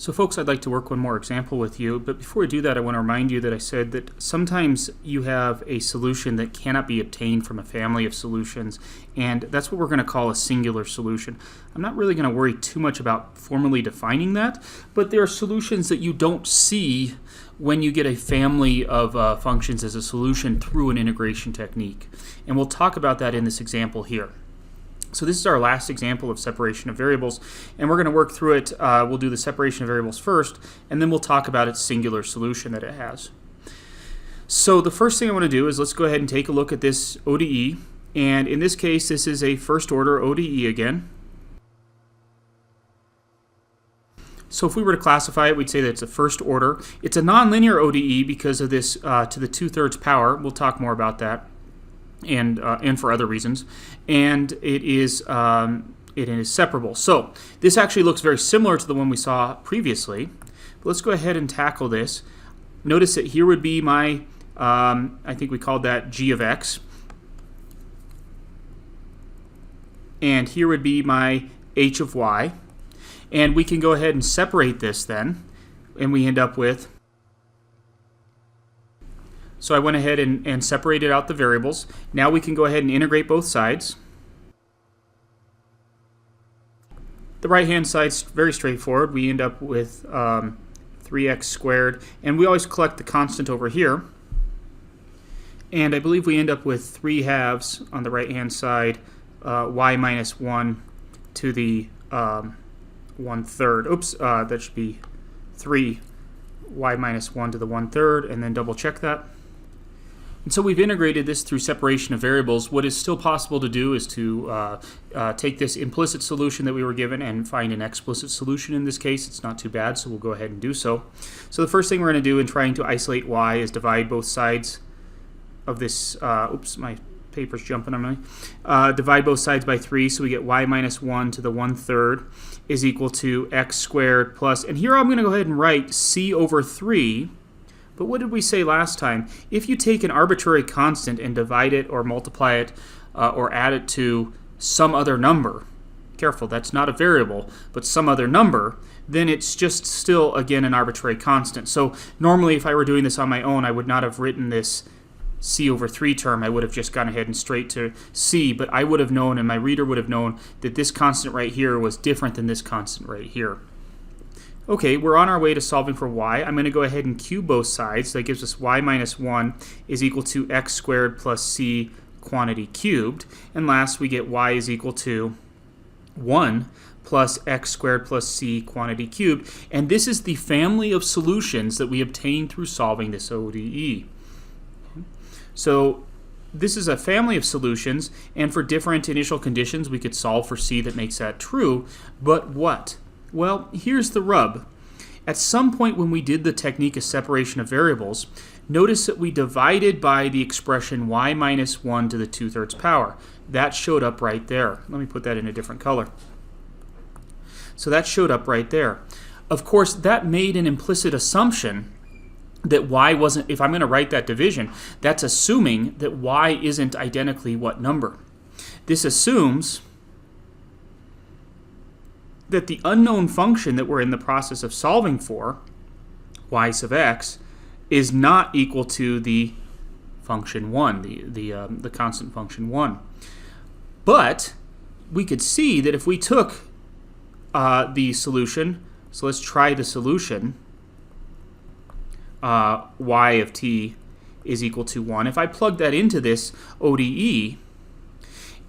So folks, I'd like to work one more example with you, but before we do that, I want to remind you that I said that sometimes you have a solution that cannot be obtained from a family of solutions, and that's what we're going to call a singular solution. I'm not really going to worry too much about formally defining that, but there are solutions that you don't see when you get a family of functions as a solution through an integration technique. And we'll talk about that in this example here. So this is our last example of separation of variables, and we're going to work through it. We'll do the separation of variables first, and then we'll talk about its singular solution that it has. So the first thing I want to do is let's go ahead and take a look at this ODE, and in this case this is a first order ODE again. So if we were to classify it, we'd say that it's a first order. It's a nonlinear ODE because of this to the 2/3 power. We'll talk more about that. And for other reasons, and it is separable. So this actually looks very similar to the one we saw previously. But let's go ahead and tackle this. Notice that here would be my, I think we called that g of x, and here would be my h of y, and we can go ahead and separate this then, and we end up with. So I went ahead and separated out the variables. Now we can go ahead and integrate both sides. The right-hand side's very straightforward. We end up with 3x squared, and we always collect the constant over here. And I believe we end up with 3 halves on the right-hand side, y minus 1 to the 1/3. Oops, that should be 3 y minus 1 to the 1/3, and then double check that. And so we've integrated this through separation of variables. What is still possible to do is to take this implicit solution that we were given and find an explicit solution in this case. It's not too bad, so we'll go ahead and do so. So the first thing we're going to do in trying to isolate y is divide both sides of this, oops, my paper's jumping on me. Divide both sides by 3, so we get y minus 1 to the 1/3 is equal to x squared plus, and here I'm going to go ahead and write c over 3. But what did we say last time? If you take an arbitrary constant and divide it or multiply it or add it to some other number, careful, that's not a variable, but some other number, then it's just still, again, an arbitrary constant. So normally if I were doing this on my own, I would not have written this c over 3 term. I would have just gone ahead and straight to c, but I would have known, and my reader would have known, that this constant right here was different than this constant right here. Okay, we're on our way to solving for y. I'm going to go ahead and cube both sides. That gives us y minus 1 is equal to x squared plus c quantity cubed. And last, we get y is equal to 1 plus x squared plus c quantity cubed. And this is the family of solutions that we obtained through solving this ODE. So this is a family of solutions, and for different initial conditions, we could solve for c that makes that true. But what? Well, here's the rub. At some point when we did the technique of separation of variables, notice that we divided by the expression y minus 1 to the 2/3 power. That showed up right there. Let me put that in a different color. So that showed up right there. Of course, that made an implicit assumption that y wasn't, if I'm going to write that division, that's assuming that y isn't identically what number? This assumes that the unknown function that we're in the process of solving for, y sub x, is not equal to the function 1, the constant function 1. But we could see that if we took the solution, so let's try the solution, y of t is equal to 1. If I plug that into this ODE,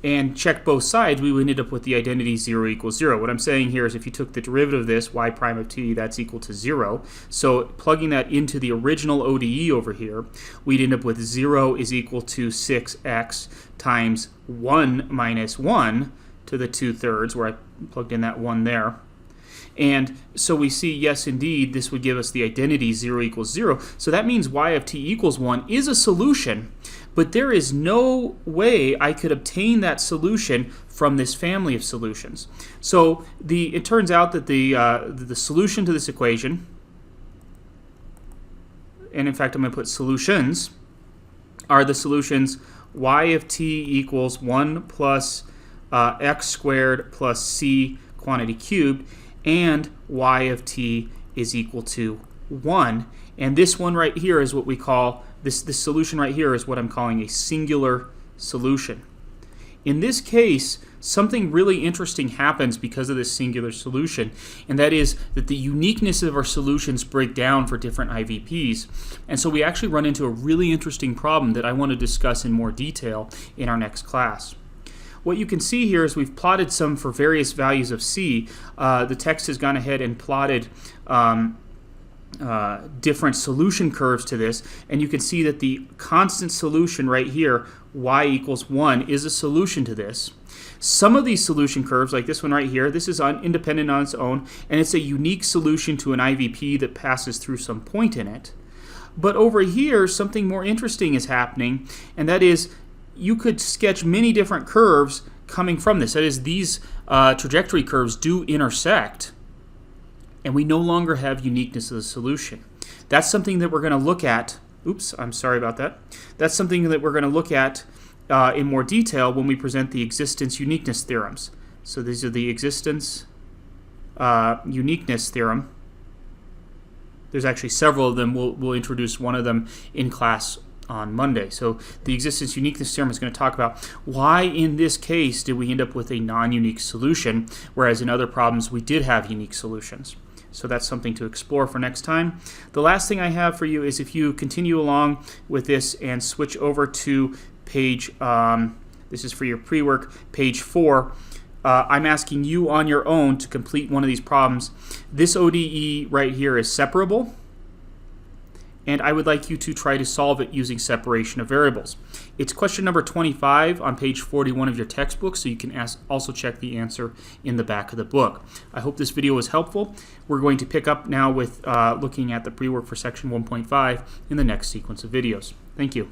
and check both sides, we would end up with the identity 0 equals 0. What I'm saying here is if you took the derivative of this, y prime of t, that's equal to 0. So plugging that into the original ODE over here, we'd end up with 0 is equal to 6x times 1 minus 1 to the 2/3, where I plugged in that 1 there. And so we see, yes, indeed, this would give us the identity 0 equals 0. So that means y of t equals 1 is a solution, but there is no way I could obtain that solution from this family of solutions. So it turns out that the solution to this equation, and in fact I'm going to put solutions, are the solutions y of t equals 1 plus x squared plus c quantity cubed, and y of t is equal to 1. And this one right here is what we call, this solution right here is what I'm calling a singular solution. In this case, something really interesting happens because of this singular solution, and that is that the uniqueness of our solutions break down for different IVPs. And so we actually run into a really interesting problem that I want to discuss in more detail in our next class. What you can see here is we've plotted some for various values of C. The text has gone ahead and plotted different solution curves to this, and you can see that the constant solution right here, y equals 1, is a solution to this. Some of these solution curves, like this one right here, this is independent on its own, and it's a unique solution to an IVP that passes through some point in it. But over here, something more interesting is happening, and that is you could sketch many different curves coming from this. That is, these trajectory curves do intersect, and we no longer have uniqueness of the solution. That's something that we're going to look at. Oops, I'm sorry about that. That's something that we're going to look at in more detail when we present the existence-uniqueness theorems. So these are the existence-uniqueness theorem. There's actually several of them. We'll introduce one of them in class on Monday. So the existence-uniqueness theorem is going to talk about why in this case did we end up with a non-unique solution, whereas in other problems we did have unique solutions. So that's something to explore for next time. The last thing I have for you is if you continue along with this and switch over to page, this is for your pre-work, page 4, I'm asking you on your own to complete one of these problems. This ODE right here is separable, and I would like you to try to solve it using separation of variables. It's question number 25 on page 41 of your textbook, so you can also check the answer in the back of the book. I hope this video was helpful. We're going to pick up now with looking at the pre-work for section 1.5 in the next sequence of videos. Thank you.